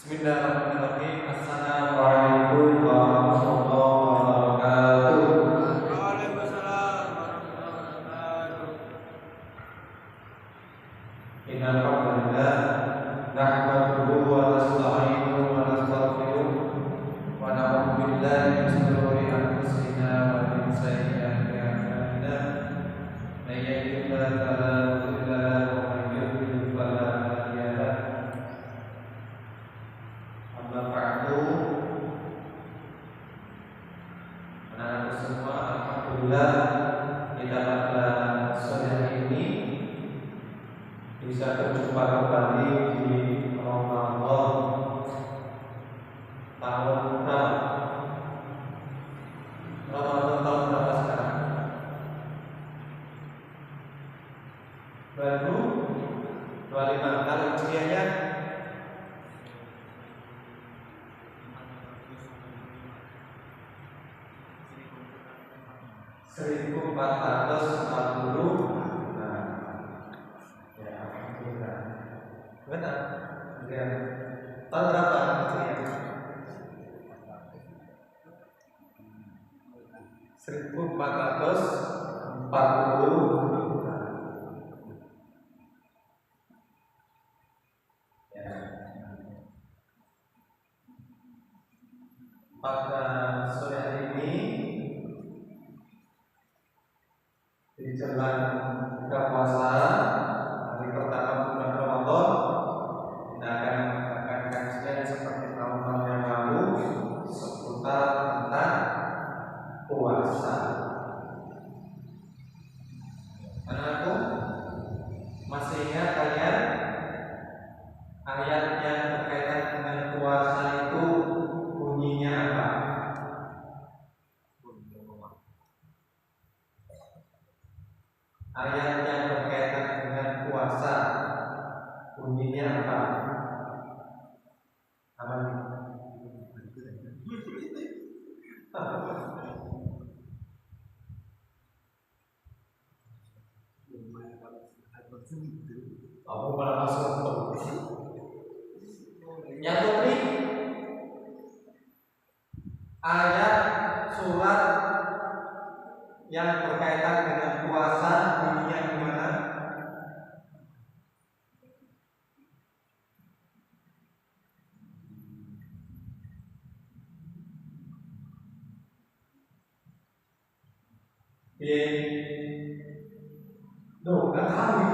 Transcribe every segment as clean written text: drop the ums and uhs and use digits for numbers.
Bismillahirrahmanirrahim. Assalamualaikum warahmatullahi wabarakatuh. Waalaikumsalam warahmatullahi wabarakatuh. Innal hamdalillah nahmaduhu wa nasta'inuhu wa nastaghfiruh wa na'udzu billahi min shururi anfusina wa min sayyiati a'malina. May yahdihillahu fala mudilla lahu wa may yudlil fala hadiya lahu. Amma ba'du. Anak-anak semua, alhamdulillah kita pada sore ini bisa berjumpa kembali di Ramadan tahun berapa? Ramadan tahun berapa sekarang? Baru 25. Kalau hijriahnya 1440. Ya, alhamdulillah. Benar. Ya. Tahun berapa hijriah? 1440. Ya. Pada sore hari ini di jelang buka puasa hari pertama bulan Ramadan, kita akan mengadakan kajian seperti tahun-tahun yang lalu seputar tentang puasa. Anakku, masih ingat kalian ayat yang berkaitan dengan puasa itu bunyinya apa? Ayat yang berkaitan dengan puasa bunyinya apa? Apa nih? Aku malah masuk. Yang putri ayat surat yang berkaitan dengan puasa bunyinya gimana? Tuh, nggak tahu.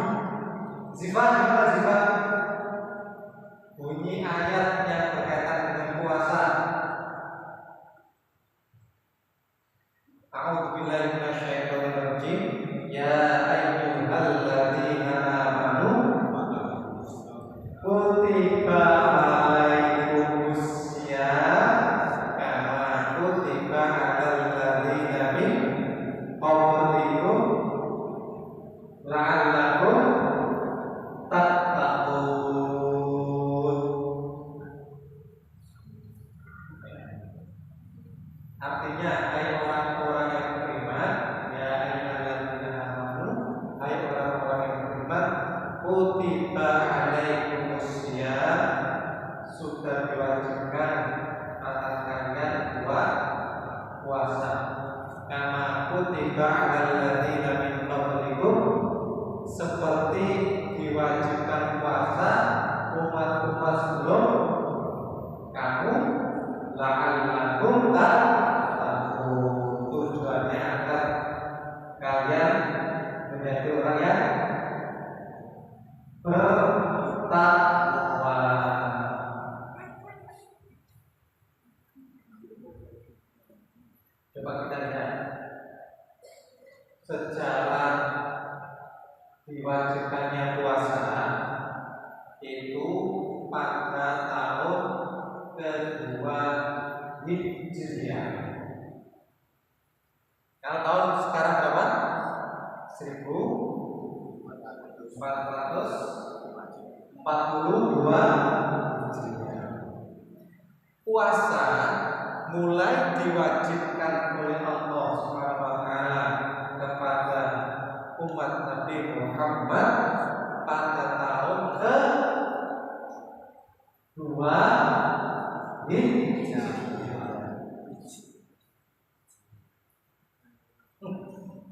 Zifat gimana Zifat? Bunyi ayat yang berkaitan dengan puasa. A'udzubillahi minasyaitonir rajim. Ya ayyuhalladzina amanu kutiba alaikumussyam kama kutiba alal ladzina min qablikum la'allakum tattaqun. Artinya, hai orang-orang yang beriman, ya ayyuhalladzina amanu, hai orang-orang yang beriman, kutiba alaikumussyam, sudah diwajibkan atas kalian buat puasa. Kama kutiba alal ladzina min qablikum, seperti diwajibkan puasa umat-umat sebelum kamu, la'allakum tattaqun. Tujuannya agar kalian menjadi orang yang bertakwa. Coba kita lihat sejarah diwajibkannya puasa itu pada tahun kedua Hijriah. Kalau tahun sekarang berapa? 1442 Hijriah. Puasa mulai diwajibkan oleh Allah SWT kepada umat Nabi Muhammad pada tahun ke-2 hijrah.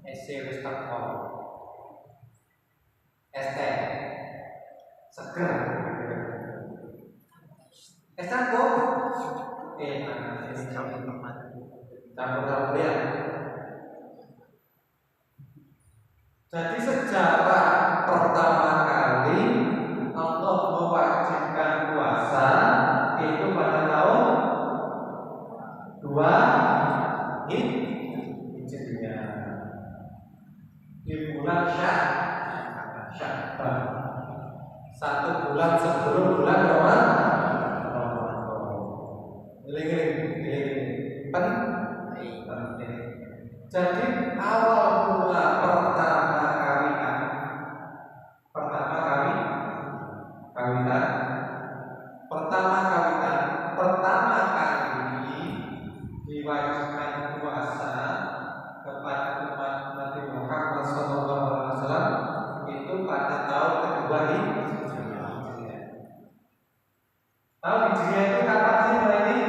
SC wis teko. ST seger. Campur. Campur ya. Jadi sejarah pertama kali Allah mewajibkan puasa itu pada tahun 2 Hijriah di bulan Sya'ban, 1 bulan sebelum bulan Ramadan. Penting. Jadi awal mula pertama kali diwajibkan puasa kepada umat Nabi Muhammad SAW itu pada tahun kedua Hijriah. Tahun Hijriah itu kapan sih mulai ini?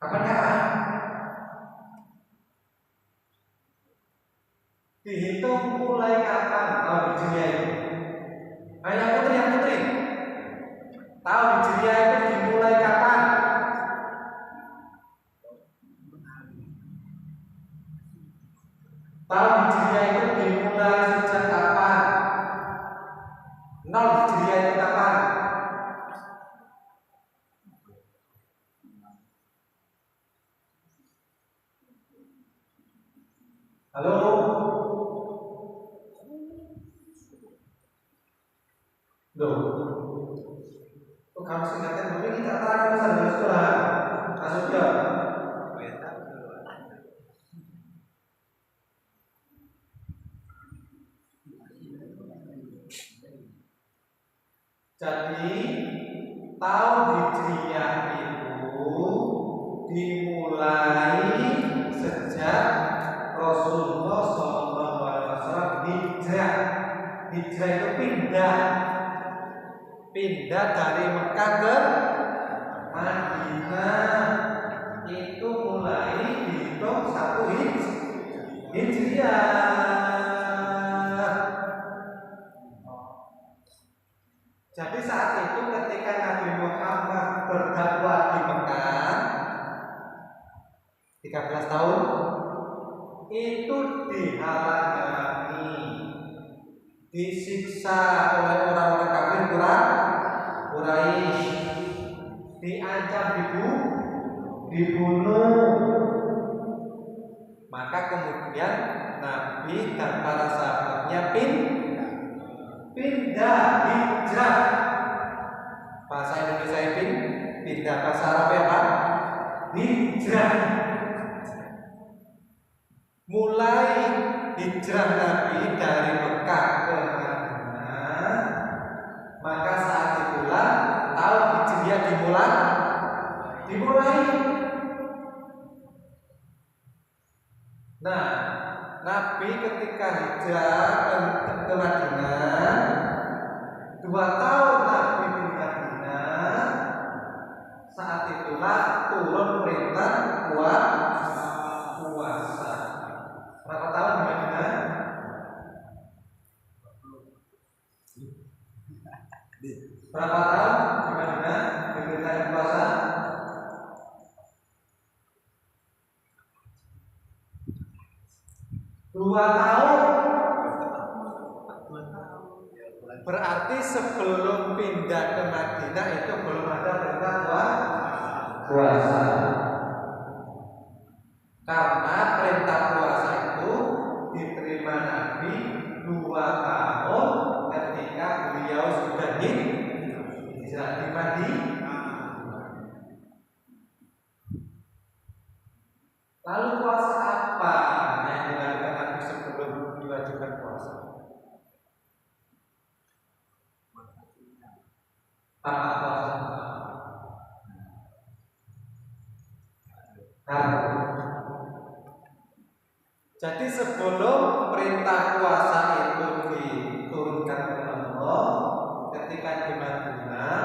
Kapan? Dihitung mulai kapan tahun Hijriah itu? Yang putri. Tahun Hijriah itu dimulai kapan? Tahun Hijriah itu dimulai sejak kapan? 0 Hijriah itu kapan? Halo? Loh? Kok kamu singkatkan dulu kita terang sambil sekolah? Masuk ya? Jadi tahun Hijriah itu dimulai sejak Rasulullah SAW hijrah. Hijrah itu pindah dari Mekah ke Madinah. Itu mulai dihitung 1 Hijriah. Jadi saat itu ketika Nabi Muhammad berdakwah di Mekah 13 tahun itu dihalangi, disiksa oleh orang-orang kafir Quraisy, diancam dibunuh. Maka kemudian Nabi dan para sahabatnya pindah hijrah. Bahasa Indonesia pindah, bahasa Arab apa? Hijrah. Mulai hijrah Nabi dari Mekah ke Madinah, maka saat itulah tahun Hijriah dimulai. Nah, Nabi ketika hijrah ke Madinah, 2 tahun Nabi di Madinah, saat itulah turun perintah puasa. Berapa tahun di Madinah? Berapa tahun di Madinah diperintahkan puasa? 2 tahun. Berarti sebelum pindah ke Madinah itu belum ada perintah puasa. Karena perintah puasa itu diterima Nabi 2 tahun ketika beliau sudah hijrah di Madinah. Lalu puasa apa yang dilakukan Nabi sebelum diwajibkan puasa? Apa puasa? Jadi sebelum perintah puasa itu diturunkan oleh Allah ketika di Madinah,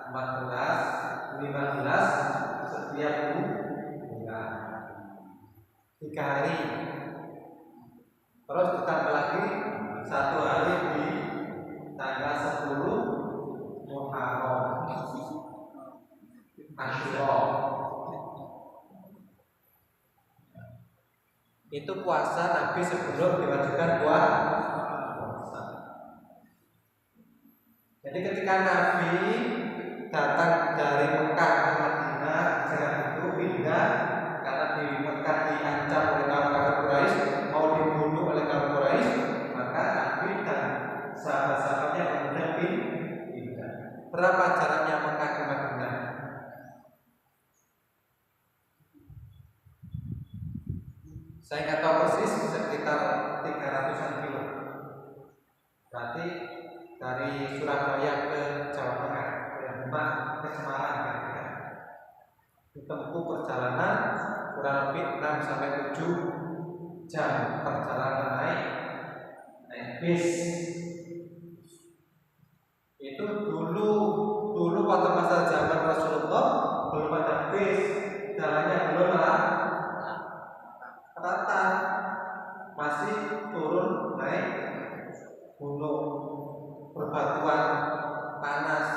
14, 15 setiap bulan 3 hari. Terus ditambah lagi 1 hari di tanggal 10 Muharram Asyura. Itu puasa Nabi sebelum diwajibkan puasa. Jadi ketika Nabi datang dari Mekah ke Madinah, hijrah itu pindah karena di Mekah diancam oleh kaum kafir Quraisy, mau dibunuh oleh kaum Quraisy, maka Nabi dan sahabat-sahabatnya kemudian pindah. Berapa jaraknya Mekah ke Madinah? Saya nggak tahu persis, sekitar 300-an kilo. Berarti dari Surabaya ke Jawa Tengah, ke Demak, ke Semarang, kan? Ditempuh perjalanan kurang lebih 6-7 jam perjalanan naik bis. Itu dulu pada masa zaman Rasulullah belum ada bis, jalannya belum rata, masih turun naik gunung berbatuan panas,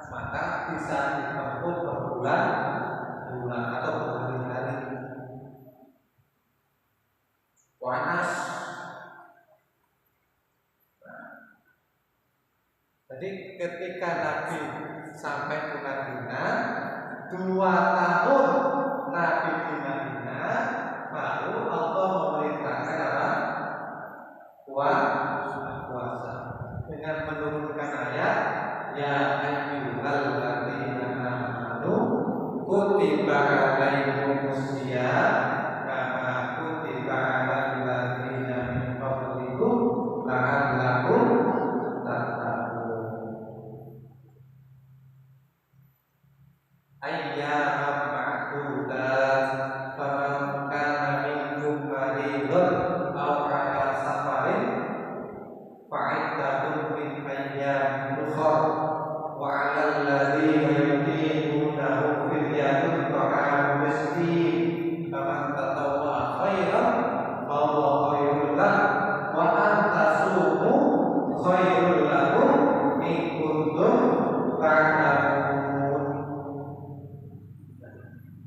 maka bisa ditempuh berbulan-bulan atau berhari-hari. Panas. Jadi ketika Nabi sampai ke Madinah, 2 tahun Nabi di Madinah, baru Allah memerintahkan apa? Puasa dengan menurunkan ayat ya ayyuhalladzina amanu kutiba alaikumusiyam kama kutiba alal ladzina min qablikum la'allakum tattaqun. Ayyaman ma'dudat faman kana minkum maridun aw ala safarin fa'iddatun min ayyamin ukhra wa 'alal ladzina yutiqunahu fidyatun ta'amu miskin faman tatawwa khairan fa huwa khairul lahu wa an tasumu khairul lakum in kuntum ta'lamun.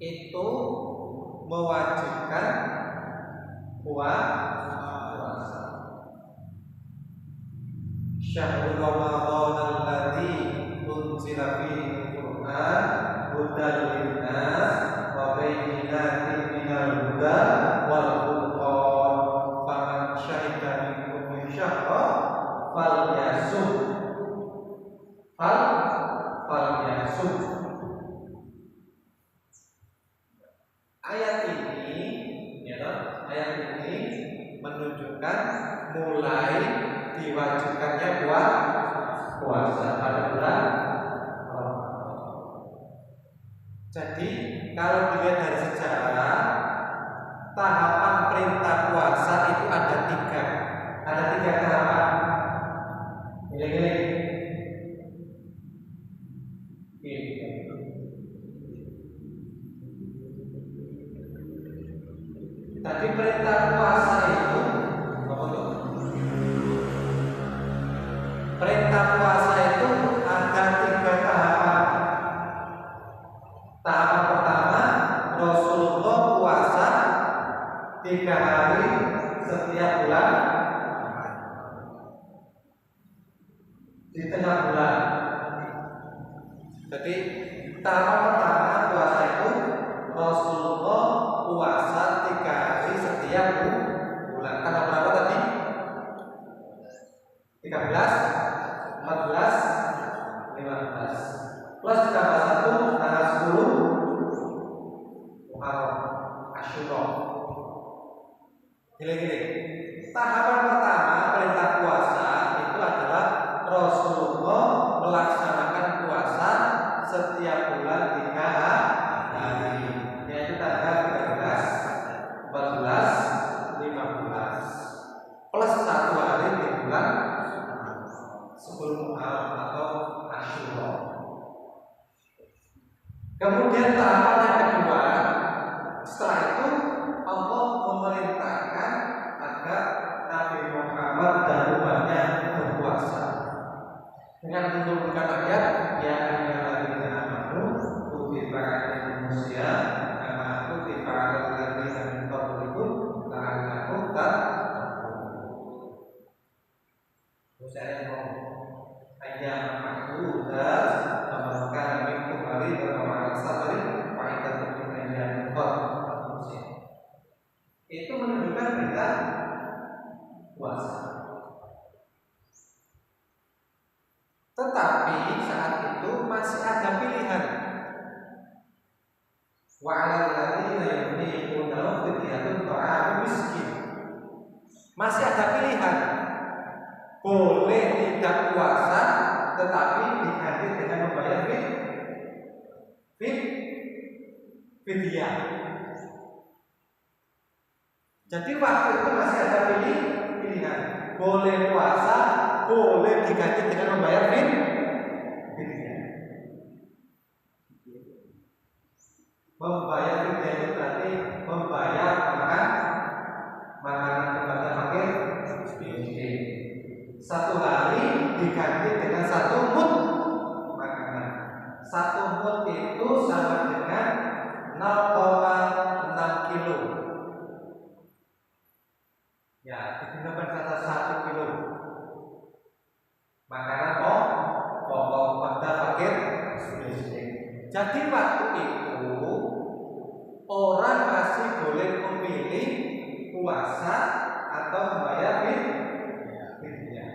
Itu mewajibkan puasa. Syahrul Ramadan alladzi unzila fihi al-Qur'an hudan lin-nas wa bayyinatin minal huda wal furqan faman syahida minkum syahra falyasum. Ayat ini menunjukkan mulai diwajibkannya puasa pada bulan Ramadan. Jadi kalau dilihat dari sejarah, tahapan perintah puasa itu ada 3 tahapan. Gini. Tadi perintah puasa itu apa tuh? Perintah puasa itu ada 3 tahapan. Tahapan pertama, Rasulullah puasa 3 hari setiap bulan di tengah bulan. Jadi tahapan pertama puasa itu Rasulullah puasa 3 hari setiap bulan. Tanggal berapa tadi? 13, 14, 15. Plus ditambah 1 tanggal 10 Muharram Asyura. Gini. Tahapan pertama perintah puasa itu adalah Rasulullah melaksanakan puasa setiap bulan 3 hari, yaitu tanggal 13, 14, 15 plus 1 hari di bulan 10 Muharram atau Asyura. Kemudian tahapan yang kedua, setelah itu Allah memerintahkan agar Nabi Muhammad dan umatnya berpuasa dengan menurunkan ayat ya ayyuhalladzina amanu kutiba alaikumus syiyam kama kutiba alal ladzina min qablikum la'allakum tattaqun. Saya mau ayat makrudat maka minkum hari berkamalan sabri fa'idatu min ayyamin ukhra. Itu menunjukkan perintah puasa. Tetapi saat itu masih ada pilihan. Wa 'alal ladzina yutiqunahu fidyatun ta'amu miskin. Masih ada pilihan. Boleh tidak puasa tetapi diganti dengan membayar fidyah. Jadi waktu itu masih ada pilihan. Boleh puasa, boleh diganti dengan membayar fidyah. Membayar fidyah itu berarti membayar makanan kepada fakir miskin. Satu hari diganti dengan satu mud makanan. Satu mud itu sama dengan 0,6 kilo. Ya, digunakan kata 1 kilo. Makanan pokok pada fakir miskin. Jadi waktu itu orang masih boleh memilih puasa atau membayar fidyah.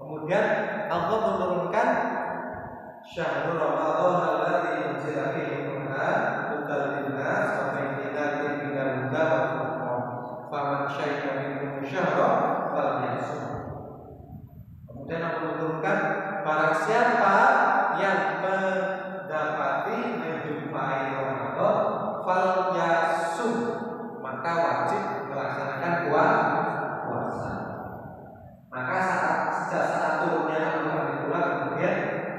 Kemudian Allah menurunkan syahrul Ramadan alladzi unzila fihi al-Qur'an hudal linnas wa bayyinatin minal huda wal furqan faman syahida minkum syahra falyasum. Kemudian Allah menurunkan barang siapa yang mendapati menjumpai Ramadan falyasum maka wajib melaksanakan puasa. Maka sejak saat turunnya Al-Quran itulah kemudian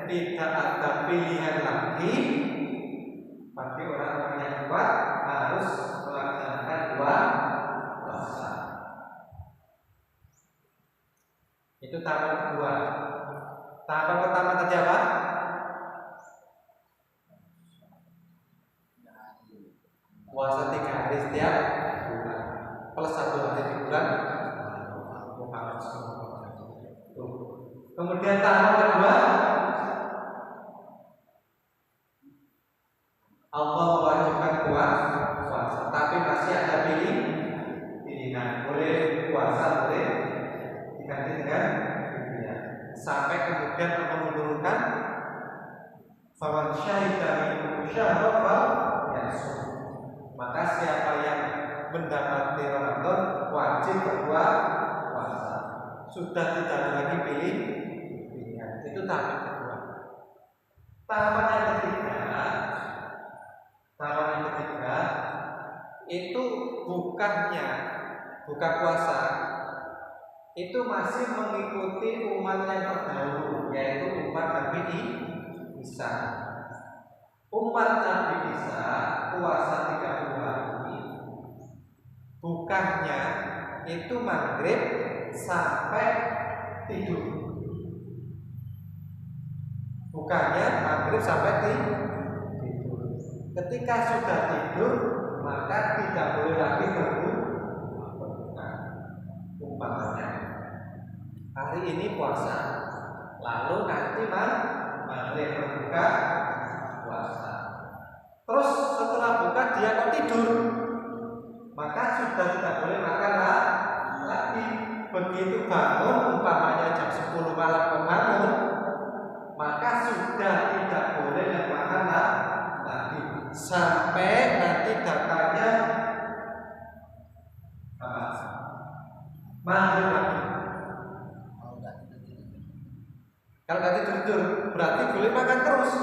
tidak ada pilihan lagi bagi orang-orang yang kuat harus melaksanakan puasa. Itu tahapan kedua. Tahapan pertama tadi apa? Puasa 3 hari setiap bulan plus 1 hari di bulan Muharram. Kemudian tahapan kedua, Allah mewajibkan puasa, tapi masih ada pilihan. Boleh puasa, boleh diganti dengan fidyah. Sampai kemudian Allah menurunkan faman syahida minkum syahra falyasum. Maka siapa yang mendapati Ramadan wajib berpuasa. Sudah tidak ada lagi pilihan. Itu tahapan kedua. Tahapan yang ketiga itu buka puasa. Itu masih mengikuti umat yang terdahulu, yaitu umat Nabi Isa. Umat Nabi Isa puasa 30 hari. Bukannya itu maghrib sampai tidur. Bukannya maghrib sampai tidur. Ketika sudah tidur maka tidak boleh lagi berbuka. Umpamanya hari ini puasa, lalu nanti maghrib berbuka puasa. Terus setelah buka dia kok tidur, maka sudah tidak boleh makan lagi. Begitu bangun, umpamanya jam 10 malam bangun, maka sudah tidak boleh makan lagi sampai nanti datanya maghrib lagi. Kalau nanti tidur berarti boleh makan terus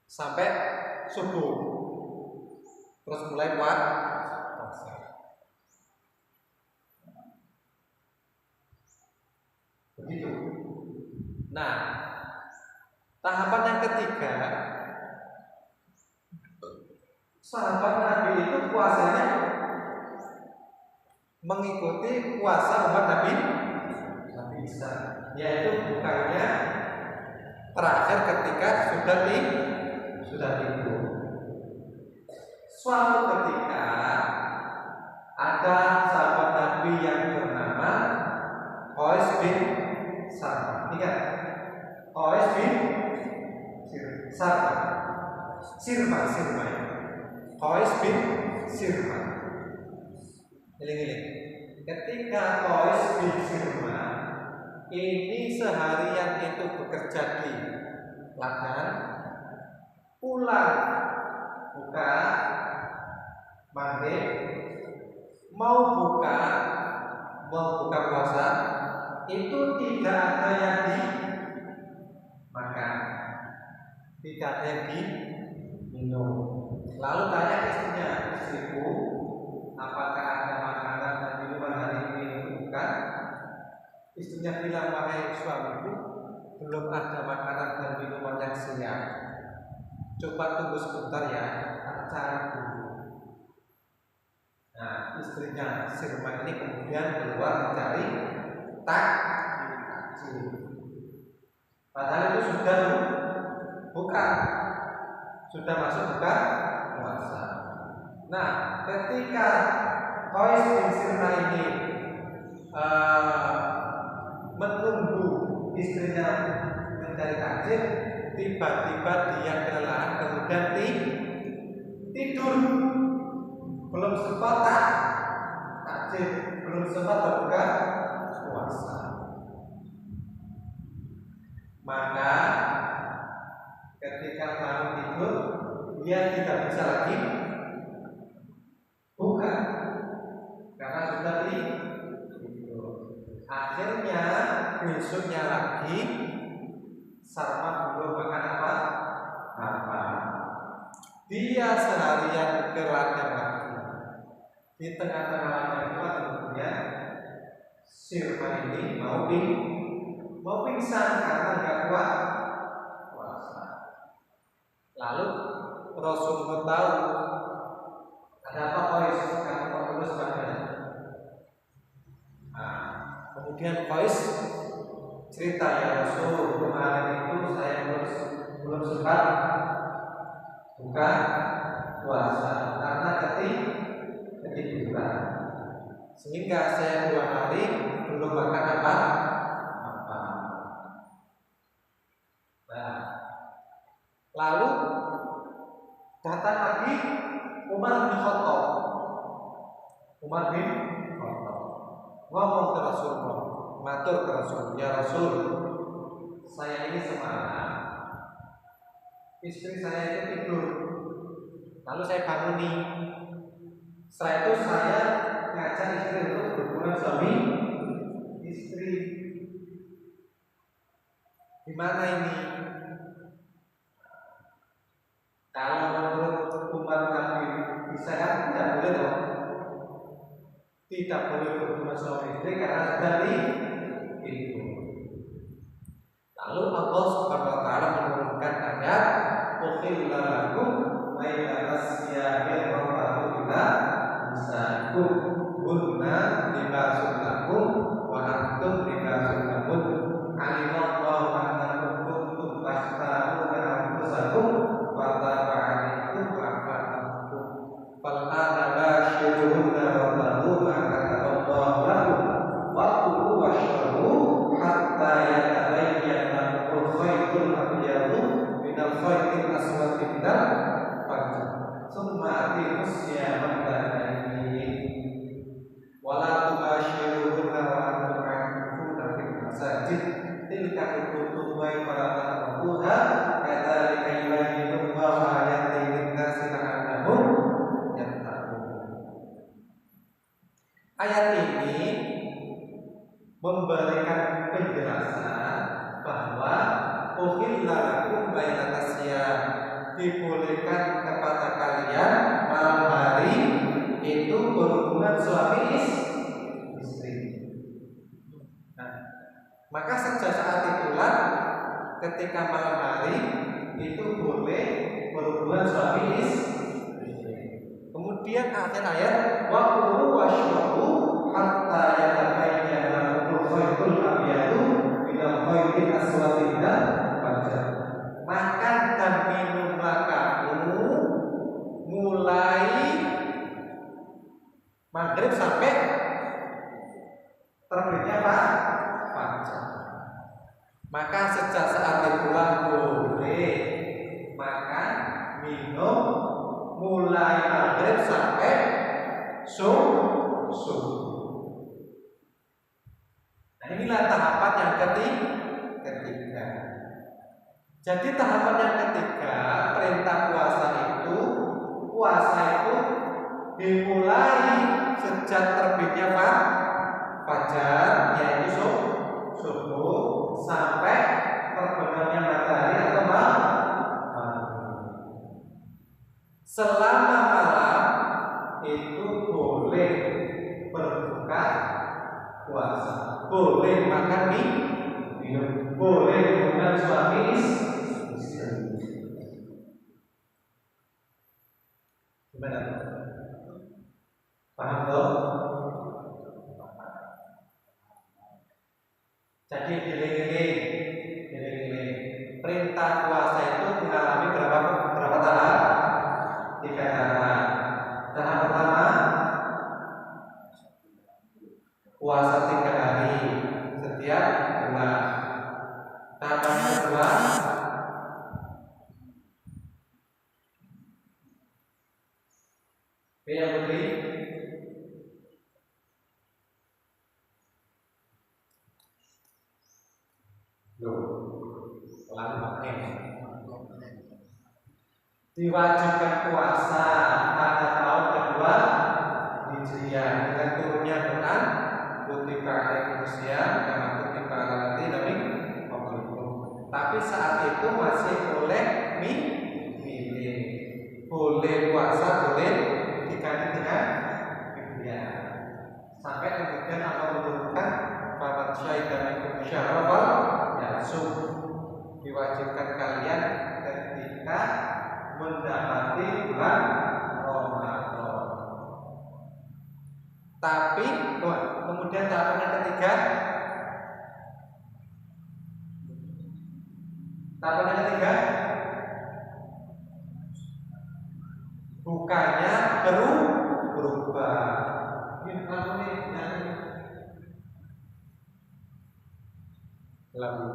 sampai subuh, terus mulai puasa. Begitu. Nah, tahapan yang ketiga, sahabat Nabi itu puasanya mengikuti puasa umat Nabi Isa, yaitu bukannya terakhir ketika sudah tidur. Suatu ketika ada sahabat Nabi yang bernama Qais bin Sarma. Ingat, Qais bin Sarma. Sirma. Qais bin Sirma. Giling-giling. Ketika Qais bin Sirma ini seharian itu bekerja di ladang, pulang buka maghrib, mau buka puasa, itu tidak ada yang dimakan, tidak ada yang diminum. Lalu tanya istrinya, istriku, apakah ada makanan dan minuman hari ini untuk buka? Istrinya bilang, wahai suamiku, belum ada makanan dan minuman yang siap. Coba tunggu sebentar ya, acara dulu. Nah, istrinya Sirma ini kemudian keluar mencari takjil. Padahal itu sudah buka, sudah masuk buka puasa. Nah, ketika Qais bin Sirma ini menunggu istrinya mencari takjil, tiba-tiba dia kelelahan kemudian tidur, belum sempat takjil, belum sempat berbuka puasa. Maka ketika bangun tidur, dia tidak bisa lagi buka karena sudah tidur. Akhirnya besoknya lagi Sarma belum makan apa. Dia seharian ke ladang lagi. Di tengah-tengah ladang itu kemudian Sirma ini mau pingsan karena nggak kuat puasa. Lalu Rasulullah tahu ada apa Qais, kamu kok terus badan. Nah, kemudian Qais cerita, ya Rasul, kemarin itu saya belum sempat buka puasa karena ketiduran, sehingga saya 2 hari belum makan apa. Nah, lalu datang lagi Umar bin Khattab ngomong ke Rasulullah, matur ke Rasul, ya Rasul, saya ini semalam istri saya itu tidur, lalu saya bangun nih. Setelah itu saya ngajak istri untuk berhubungan suami istri. Gimana ini? Kalau menurut umat Nabi bisa kan? Tidak boleh dong. Tidak boleh berhubungan suami istri karena sudah tidur. Lalu Allah Subhanahu wa taala menurunkan ayat ukhilla lakum lailata siyamil rafathu ila nisaikum hunna libasun lakum wa antum libasun lahun alimallahu annakum kuntum tastaruna anfusakum wa taba 'alaikum wa afa ankum fal ana bashiruhunna wa taqulu ma kataballahu lakum wa qulu washrabu hatta yatabayyana al-khaytul abyadu minal khaytil aswadi minal fajr summa atimus siyama ba'daini wala tubashiruhunna wa antum 'akifuna fil masajid tilka hududullahi fala taqrabuha kadzalika yubayyinu Allahu ayatihi lin-nasi la'allahum yattaqun. Ayat ini memberikan penjelasan bahwa uhilla lakum lailatas siyam, dibolehkan kepada kalian malam hari itu berhubungan suami istri. Nah, Maka sejak saat itulah ketika malam hari itu boleh berhubungan suami istri. Kemudian akhir ayat wa kulu washrabu hatta yatabayyana lakumul khaytul abyadu minal khaytil aswadi minal fajr. Makan dan minumlah kamu mulai maghrib sampai terbitnya fajar. Maka sejak saat itulah boleh makan, minum mulai maghrib sampai subuh. Nah, inilah tahapan yang ketiga. Jadi tahapan yang ketiga, perintah puasa itu dimulai sejak terbitnya fajar, yaitu subuh sampai terbenamnya matahari atau malam. Selama malam itu boleh berbuka puasa, boleh makan minum, boleh hubungan suami istri. Gimana? Paham toh? Jadi giling-giling. Perintah puasa itu mengalami berapa tahap? 3 tahap. Tahap pertama puasa 3 hari setiap bulan. Tahap kedua yang Putri diwajibkan puasa pada tahun kedua Hijriah dengan turunnya Quran kutiba alaikumusiyam kama kutiba alal ladzina min qablikum. Tapi saat itu masih boleh milih, boleh puasa, boleh diganti dengan Hijriah. Sampai kemudian Allah menurunkan faman syahida minkum syahra fal yasum, diwajibkan kalian ketika mendapati bulan Ramadan. Tapi kemudian tahapan yang ketiga, bukannya berubah. Ini kalau ini lalu.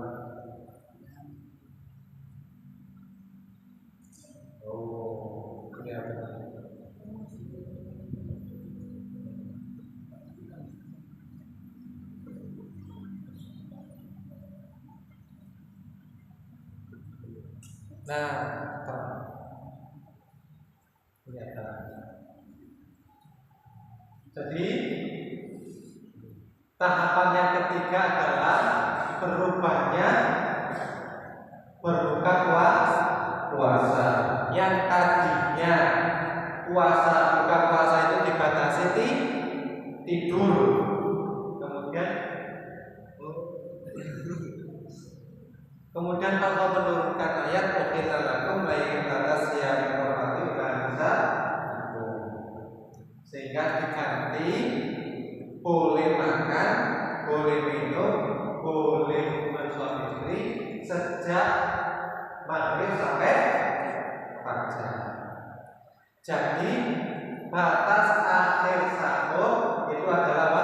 Oh, kelihatan. Nah, kelihatan. Jadi tahapan yang ketiga adalah berubahnya berbuka puasa. Yang tadinya buka puasa itu dibatasi tidur, kemudian Allah menurunkan ayat ukhilla lakum laylata siyamil rafatu ila nisaikum, sehingga diganti boleh makan, boleh minum, boleh hubungan suami istri sejak maghrib sampai fajar. Jadi batas akhir sahur itu adalah apa?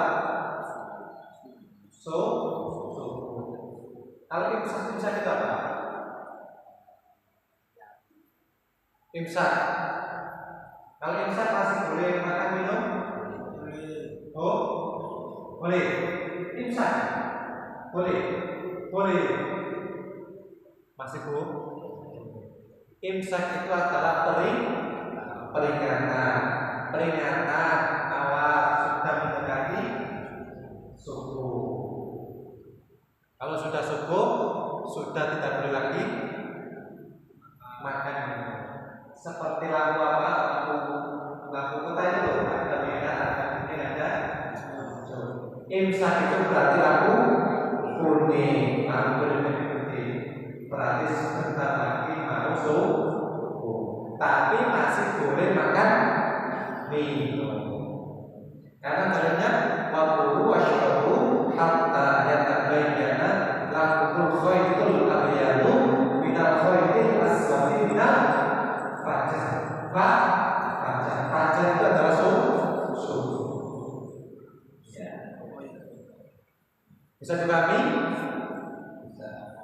Subuh. Kalau imsak itu apa? Imsak. Kalau imsak masih boleh makan minum? Oh, boleh. Imsak boleh. Masih bu? Imsak itu adalah peringatan awal sudah mendekati subuh. Kalau sudah subuh, sudah tidak boleh lagi makan. Seperti lampu apa? Lampu kota itu ada merah, ada kuning, ada hijau. Imsak itu berarti lampu kuning. Rami? Bisa.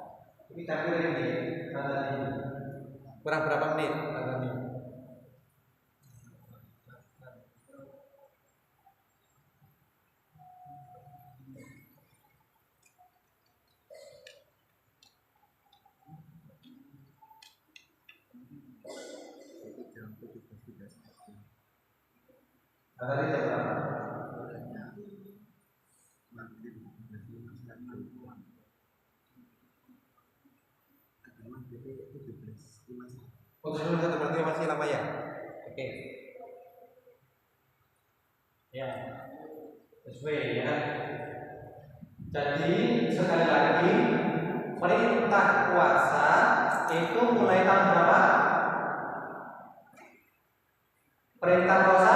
Ini takbir ini ada ini. Kurang berapa menit? Rami? Tadi jam berapa? Oh, berarti masih lama ya? Oke. Ya. Sesuai ya. Jadi sekali lagi perintah puasa itu mulai tahun berapa? Perintah puasa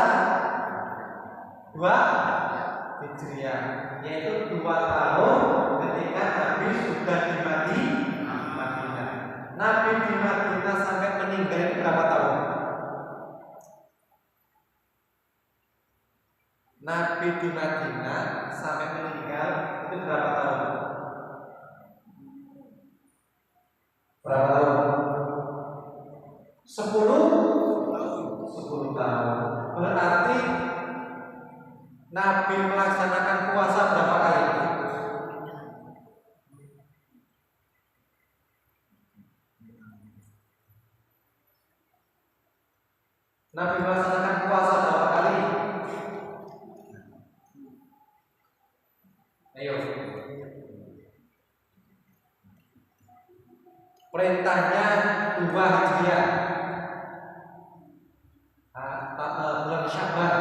2 Hijriah, yaitu 2 tahun ketika Nabi sudah di Madinah. Nabi di Madinah sampai meninggal itu berapa tahun? Nabi di Madinah sampai meninggal itu berapa tahun? Berapa tahun? 10 tahun. Berarti Nabi melaksanakan puasa berapa kali? Nabi melaksanakan puasa berapa kali? Ayo. Perintahnya 2 Hijriah. Bulan Sya'ban.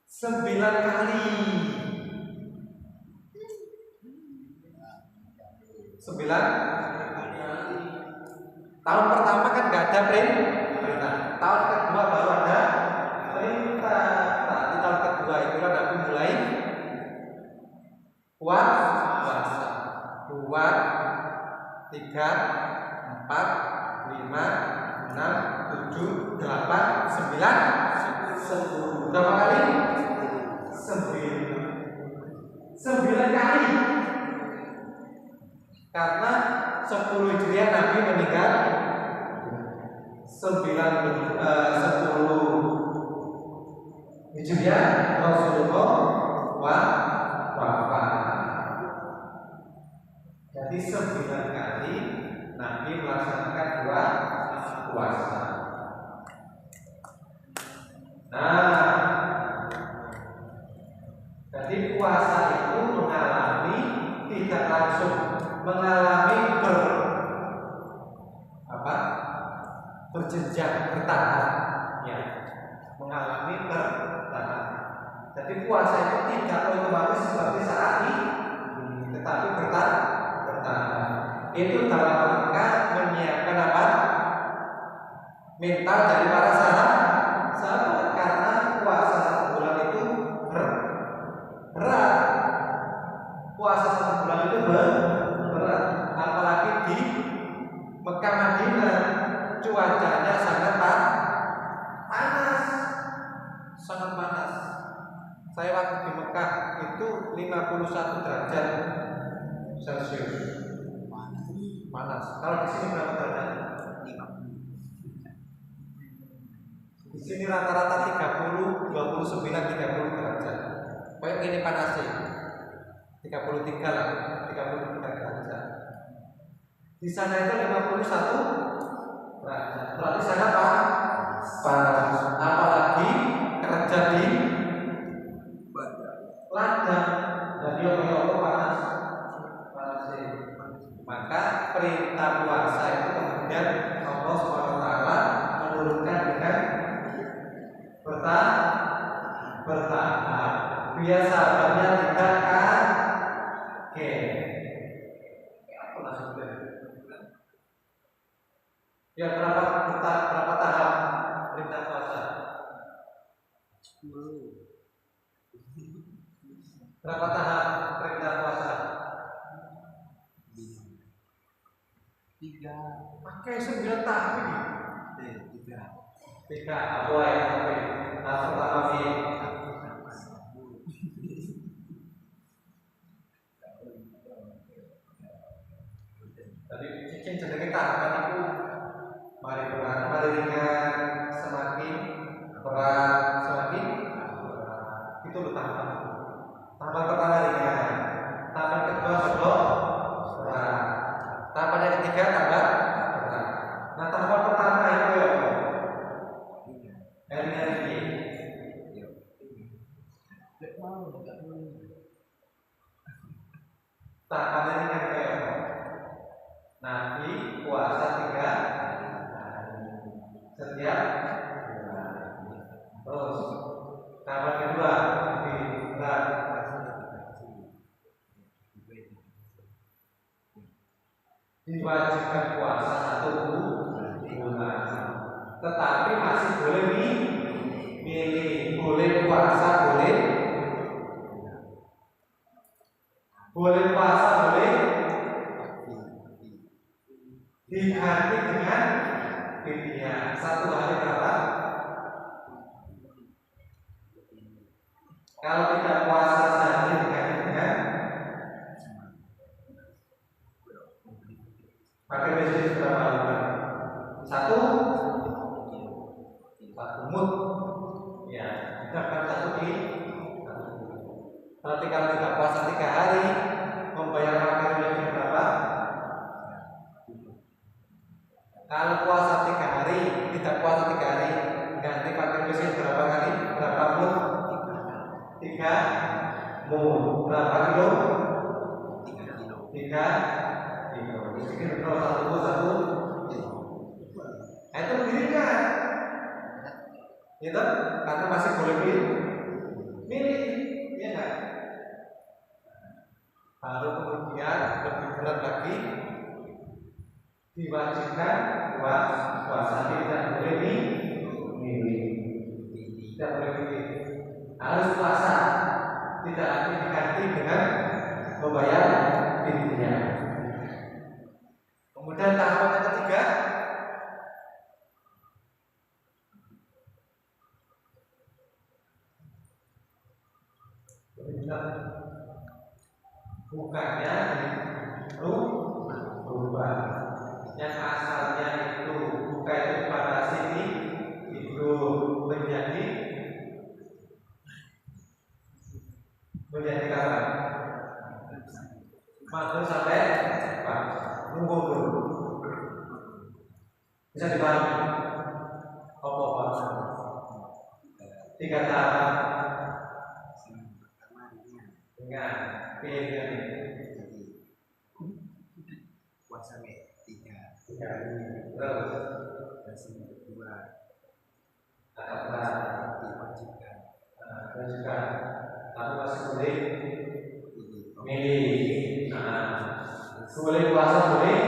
Sembilan kali. 9 tahun pertama kan gak ada perintah. Tahun kedua baru ada perintah. Nah, di tahun kedua itulah Nabi mulai puasa. 2, 3, 4, 5, 6, 7, 8, 9, 10. Berapa kali? 9 kali. Karena 10 Hijriah Nabi meninggal, 10 Hijriah Rasulullah wafat. Jadi 9 kali Nabi melaksanakan puasa. Nah, jadi puasa itu tidak langsung mengalami berjenjang, bertahap, ya, mengalami bertahap. Jadi puasa itu tidak otomatis seperti saat ini, tetapi bertahap. Itu dalam rangka menyiapkan mental dari para sahabat, karena puasa 1 bulan itu berat. Puasa 1 bulan itu berat, apalagi di Mekah Madinah cuacanya sangat panas. Saya waktu di Mekah itu 51 derajat Celcius. Panas. Kalau di sini berapa derajat? Di sini rata-rata 30, 29, 30 derajat. Kayak gini panasnya. 33 lah, 33 derajat. Di sana itu 51 derajat. Berarti sangat panas. Apalagi kerja di ladang dan dia panas. Maka perintah puasa itu kemudian Allah SWT menurunkan dengan bertahap, biar sahabatnya tidak kaget. Apa maksudnya? Ya, berapa tahap perintah puasa? 10. Berapa tahap perintah puasa? 3. Pakai 9 tahap ini. 3. Apa yang Harf pertama fi. Tadi cicing jenenge tahapan itu mari berat, mari ringan, semakin berat, semakin berat. Itu tahapan. Tahapan pertama ringan, tahapan kedua berat, tahapan yang ketiga tambah berat. Nah tahapan pertama itu ya ringan ini. Tahapan ringan kayak Nabi puasa 3 hari setiap bulan. Terus tahapan kedua lebih berat, diwajibkan puasa 1 bulan, tetapi masih boleh milih, boleh puasa, boleh puasa, boleh diganti dengan fidyah. 1 hari berapa? Kalau tidak puasa sehari diganti dengan pakai besi berapa bulan? 1 mud. Ya, kita akan 1 di. Berarti kalau tidak puasa 3 hari, membayar pakai besi berapa? Kalau puasa 3 hari, tidak puasa 3 hari, ganti pakai besi berapa kali? Berapa mud? 3 mud. Berapa kilo? 3 kilo. Mungkin kalau 1 itu lebih ringan, gitu? Karena masih boleh milih, ya kan? Baru kemudian lebih berat lagi, diwajibkan puasa, tidak boleh milih, tidak boleh milih, harus puasa, tidak lagi diganti dengan membayar fidyah. Kemudian tahapan yang ketiga, bukannya berubah. Yang asalnya itu buka itu pada sini itu menjadi kapan? Maghrib sampai nunggu dulu. Bisa dipahami? Apa? 3 tahap. Ingat, pilih puasa 3 terus yang kedua apa diwajibkan, tapi masih boleh milih. Boleh puasa boleh.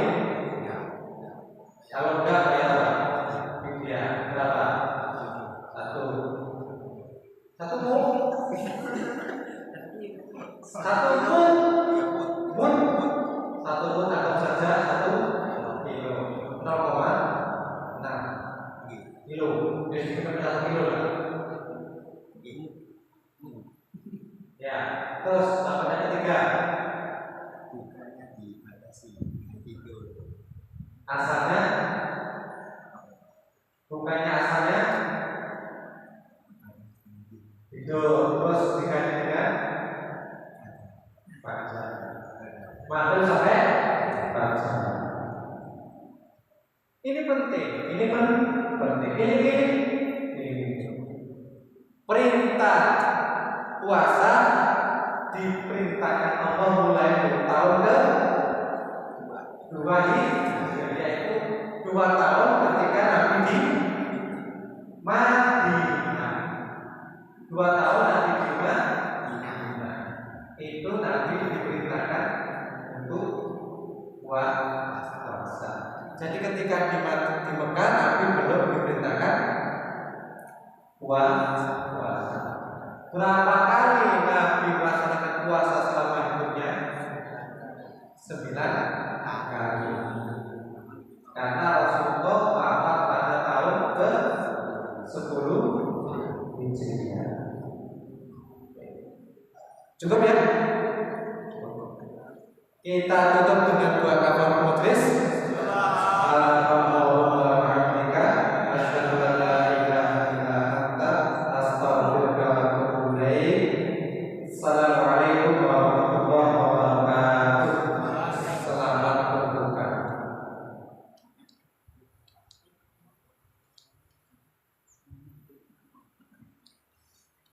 Kalau enggak ya fidyah berapa? 1 mud. 1 mud anggap saja 1 kilo, 0,6 kilo. Jadi kita 1 kilo lah. Ya, terus apa yang ketiga? bukannya dibatasi tidur. Asalnya tidur, terus diganti dengan baca. Maghrib sampai baca. Ini penting. Ini perintah puasa diperintahkan Allah mulai dari tahun ke-2 yaitu 2 tahun ketika Nabi di Madinah. 2 tahun Nabi di Madinah. Itu Nabi diperintahkan untuk puasa. Jadi ketika di Mekah Nabi belum diperintahkan puasa. Berapa kali Nabi melaksanakan puasa selama hidupnya? 9 kali. Karena Rasulullah wafat pada tahun ke-10 Hijriah. Cukup ya? Kita tutup dengan dua kafaratul majlis. Assalamualaikum warahmatullahi wabarakatuh.